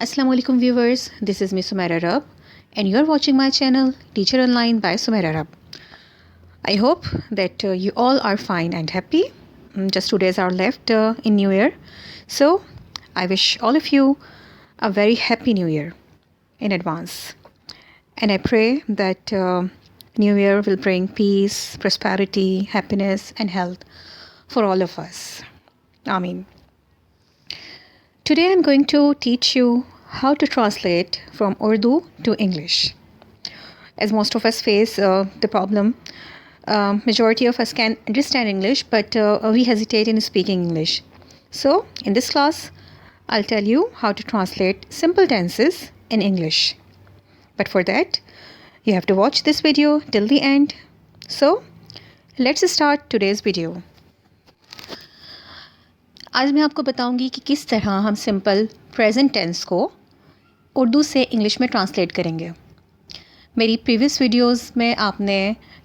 Assalamu alaikum viewers, this is Miss Sumaira Arab and you are watching my channel Teacher Online by Sumaira Arab. I hope that you all are fine and happy. Just 2 days are left in New Year. So I wish all of you a very happy New Year in advance. And I pray that New Year will bring peace, prosperity, happiness and health for all of us. Ameen. Today I'm going to teach you how to translate from Urdu to English. As most of us face the problem, majority of us can understand English, but we hesitate in speaking English. So in this class, I'll tell you how to translate simple tenses in English. But for that, you have to watch this video till the end. So let's start today's video. आज मैं आपको बताऊंगी कि किस तरह हम simple present tense को उर्दू से इंग्लिश में ट्रांसलेट करेंगे। मेरी प्रीवियस वीडियोस में आपने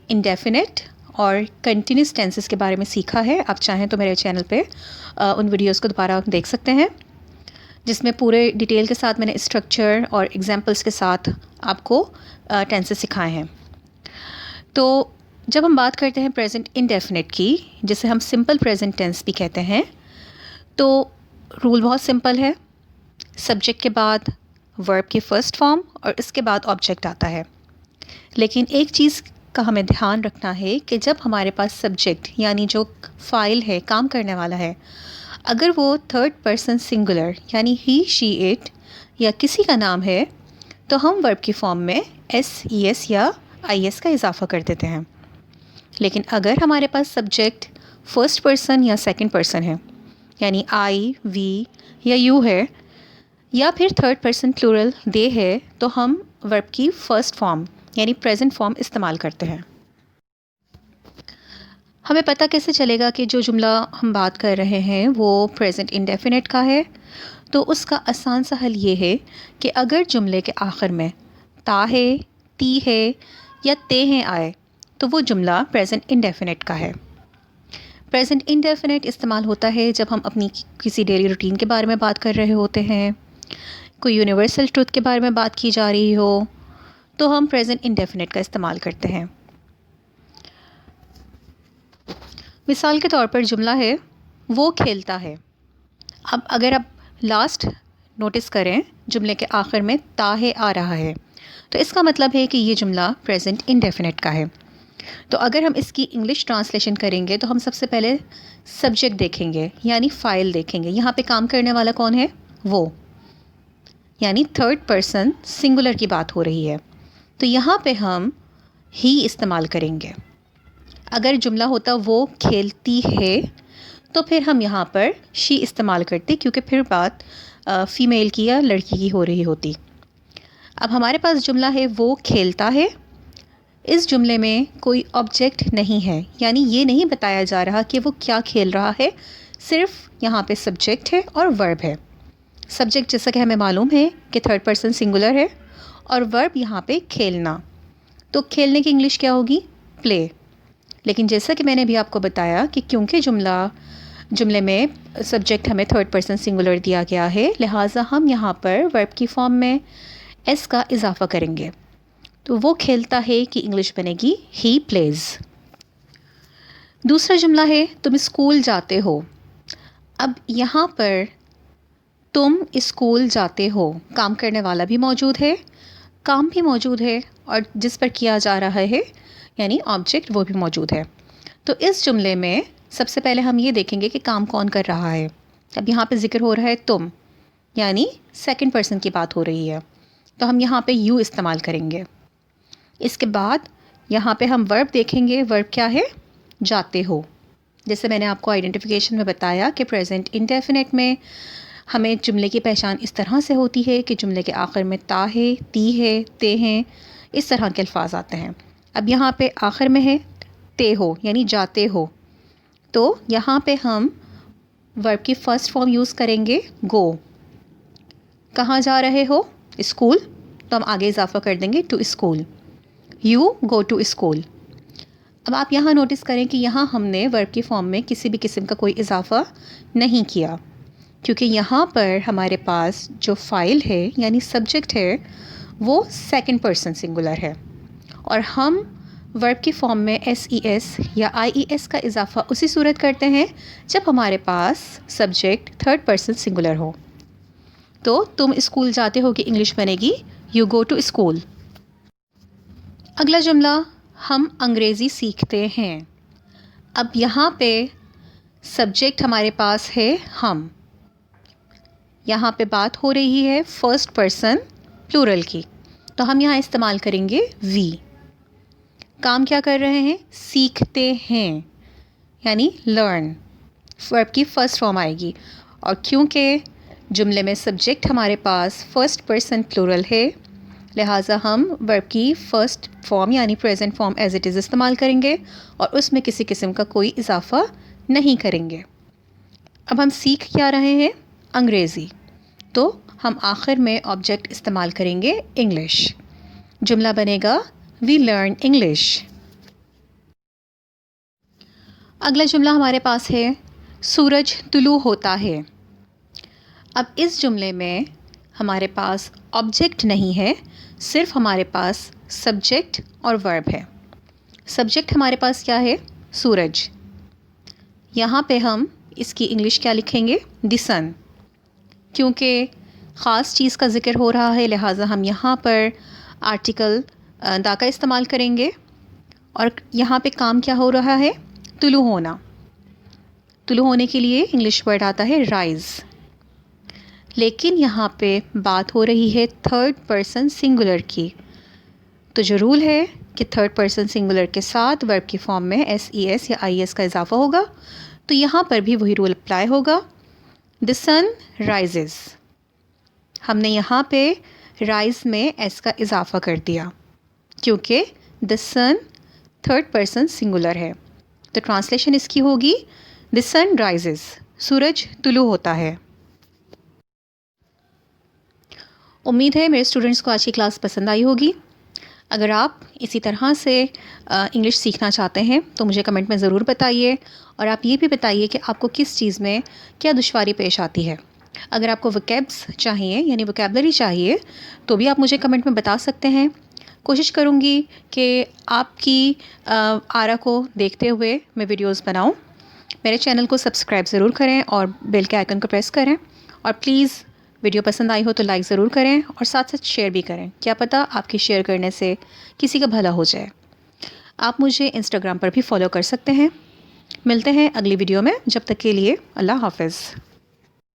इंडेफिनिट और कंटिन्यूस टेंसेस के बारे में सीखा है। आप चाहें तो मेरे चैनल पे उन वीडियोस को दोबारा देख सकते हैं, जिसमें पूरे डिटेल के साथ मैंने स्ट्रक्चर और एग्जांपल्स के साथ आपको टेंसेस सिखाए हैं। तो जब हम बात करते हैं प्रेजेंट इंडेफिनिट की, जिसे हम सिंपल प्रेजेंट टेंस भी कहते हैं, तो रूल बहुत सिंपल है। सब्जेक्ट के बाद वर्ब की फ़र्स्ट फॉर्म और इसके बाद ऑब्जेक्ट आता है। लेकिन एक चीज़ का हमें ध्यान रखना है कि जब हमारे पास सब्जेक्ट यानी जो फ़ाइल है, काम करने वाला है, अगर वो थर्ड पर्सन सिंगुलर यानी ही, शी, इट या किसी का नाम है, तो हम वर्ब की फॉर्म में एस, ई एस या आई एस का इजाफ़ा कर देते हैं। लेकिन अगर हमारे पास सब्जेक्ट फर्स्ट पर्सन या सेकंड पर्सन है, यानी आई, वी या यू है, या फिर थर्ड पर्सन प्लूरल दे है, तो हम वर्ब की फ़र्स्ट फॉर्म यानी प्रेजेंट फॉर्म इस्तेमाल करते हैं। हमें पता कैसे चलेगा कि जो जुमला हम बात कर रहे हैं वो प्रेजेंट इंडेफिनिट का है? तो उसका आसान सा हल ये है कि अगर जुमले के आखिर में ता है, ती है या ते हैं आए, तो वो जुमला प्रेजेंट इंडेफिनिट का है। प्रेजेंट इंडेफिनिट इस्तेमाल होता है जब हम अपनी किसी डेली रूटीन के बारे में बात कर रहे होते हैं, कोई यूनिवर्सल ट्रुथ के बारे में बात की जा रही हो, तो हम प्रेजेंट इंडेफिनिट का इस्तेमाल करते हैं। मिसाल के तौर पर जुमला है वो खेलता है। अब अगर आप लास्ट नोटिस करें, जुमले के आखिर में ता है आ रहा है, तो इसका मतलब है कि ये जुमला प्रेजेंट इंडेफिनिट का है। तो अगर हम इसकी इंग्लिश ट्रांसलेशन करेंगे तो हम सबसे पहले सब्जेक्ट देखेंगे यानी फ़ाइल देखेंगे। यहाँ पे काम करने वाला कौन है? वो, यानी थर्ड पर्सन सिंगुलर की बात हो रही है, तो यहाँ पे हम ही इस्तेमाल करेंगे। अगर जुमला होता वो खेलती है, तो फिर हम यहाँ पर शी इस्तेमाल करते, क्योंकि फिर बात फ़ीमेल की या लड़की की हो रही होती। अब हमारे पास जुमला है वो खेलता है। इस जुमले में कोई ऑब्जेक्ट नहीं है, यानी ये नहीं बताया जा रहा कि वो क्या खेल रहा है, सिर्फ यहाँ पे सब्जेक्ट है और वर्ब है। सब्जेक्ट जैसा कि हमें मालूम है कि थर्ड पर्सन सिंगुलर है, और वर्ब यहाँ पे खेलना, तो खेलने की इंग्लिश क्या होगी? प्ले। लेकिन जैसा कि मैंने भी आपको बताया कि क्योंकि जुमले में सब्जेक्ट हमें थर्ड पर्सन सिंगुलर दिया गया है, लिहाजा हम यहाँ पर वर्ब की फॉर्म में एस का इजाफ़ा करेंगे। तो वो खेलता है की इंग्लिश बनेगी ही प्लेज। दूसरा जुमला है तुम स्कूल जाते हो। अब यहाँ पर तुम स्कूल जाते हो, काम करने वाला भी मौजूद है, काम भी मौजूद है, और जिस पर किया जा रहा है यानी ऑब्जेक्ट वो भी मौजूद है। तो इस जुमले में सबसे पहले हम ये देखेंगे कि काम कौन कर रहा है। अब यहाँ पे ज़िक्र हो रहा है तुम, यानी सेकंड पर्सन की बात हो रही है, तो हम यहाँ पे यू इस्तेमाल करेंगे। इसके बाद यहाँ पे हम वर्ब देखेंगे। वर्ब क्या है? जाते हो। जैसे मैंने आपको आइडेंटिफिकेशन में बताया कि प्रेजेंट इंडेफिनिट में हमें जुमले की पहचान इस तरह से होती है कि जुमले के आखिर में ता है, ती है, ते हैं, इस तरह के अल्फाज आते हैं। अब यहाँ पे आखिर में है ते हो, यानी जाते हो, तो यहाँ पे हम वर्ब की फ़र्स्ट फॉर्म यूज़ करेंगे गो। कहाँ जा रहे हो? स्कूल, तो हम आगे इजाफ़ा कर देंगे to school. You go to school. अब आप यहाँ नोटिस करें कि यहाँ हमने वर्ब की फॉर्म में किसी भी किस्म का कोई इजाफ़ा नहीं किया, کیونکہ یہاں پر ہمارے پاس جو فائل ہے یعنی سبجیکٹ ہے وہ سیکنڈ پرسن سنگولر ہے، اور ہم ورب کی فارم میں ایس ای ایس یا آئی ای ایس کا اضافہ اسی صورت کرتے ہیں جب ہمارے پاس سبجیکٹ تھرڈ پرسن سنگولر ہو۔ تو تم اسکول جاتے ہو کہ انگلش بنے گی یو گو ٹو اسکول۔ اگلا جملہ، ہم انگریزی سیکھتے ہیں۔ اب یہاں پہ سبجیکٹ ہمارے پاس ہے ہم، یہاں پہ بات ہو رہی ہے فرسٹ پرسن پلورل کی، تو ہم یہاں استعمال کریں گے وی۔ کام کیا کر رہے ہیں؟ سیکھتے ہیں، یعنی لرن ورب کی فرسٹ فارم آئے گی، اور کیونکہ جملے میں سبجیکٹ ہمارے پاس فرسٹ پرسن پلورل ہے لہٰذا ہم ورب کی فرسٹ فارم یعنی present form as it is استعمال کریں گے اور اس میں کسی قسم کا کوئی اضافہ نہیں کریں گے۔ اب ہم سیکھ کیا رہے ہیں؟ انگریزی، تو ہم آخر میں آبجیکٹ استعمال کریں گے انگلش۔ جملہ بنے گا وی لرن انگلش۔ اگلا جملہ ہمارے پاس ہے سورج طلوع ہوتا ہے۔ اب اس جملے میں ہمارے پاس آبجیکٹ نہیں ہے، صرف ہمارے پاس سبجیکٹ اور ورب ہے۔ سبجیکٹ ہمارے پاس کیا ہے؟ سورج۔ یہاں پہ ہم اس کی انگلش کیا لکھیں گے؟ دی سن۔ کیونکہ خاص چیز کا ذکر ہو رہا ہے لہٰذا ہم یہاں پر آرٹیکل دا کا استعمال کریں گے، اور یہاں پہ کام کیا ہو رہا ہے؟ طلوع ہونا۔ طلوع ہونے کے لیے انگلش ورڈ آتا ہے رائز، لیکن یہاں پہ بات ہو رہی ہے تھرڈ پرسن سنگولر کی، تو جو رول ہے کہ تھرڈ پرسن سنگولر کے ساتھ ورب کی فارم میں ایس ای ایس یا آئی ایس کا اضافہ ہوگا، تو یہاں پر بھی وہی رول اپلائی ہوگا۔ دی سن رائزز، ہم نے یہاں پہ رائز میں ایس کا اضافہ کر دیا کیونکہ دی سن تھرڈ پرسن سنگولر ہے، تو ٹرانسلیشن اس کی ہوگی دی سن رائزز، سورج طلوع ہوتا ہے۔ امید ہے میرے اسٹوڈنٹس کو آج کی کلاس پسند آئی ہوگی۔ اگر آپ اسی طرح سے انگلش سیکھنا چاہتے ہیں تو مجھے کمنٹ میں ضرور بتائیے، اور آپ یہ بھی بتائیے کہ آپ کو کس چیز میں کیا دشواری پیش آتی ہے۔ اگر آپ کو وکیبس چاہیے یعنی وکیبلری چاہیے تو بھی آپ مجھے کمنٹ میں بتا سکتے ہیں۔ کوشش کروں گی کہ آپ کی آرا کو دیکھتے ہوئے میں ویڈیوز بناؤں۔ میرے چینل کو سبسکرائب ضرور کریں اور بیل کے آئیکن کو پریس کریں، اور پلیز ویڈیو پسند آئی ہو تو لائک ضرور کریں اور ساتھ ساتھ شیئر بھی کریں، کیا پتہ آپ کی شیئر کرنے سے کسی کا بھلا ہو جائے۔ آپ مجھے انسٹاگرام پر بھی فالو کر سکتے ہیں۔ ملتے ہیں اگلی ویڈیو میں، جب تک کے لیے اللہ حافظ۔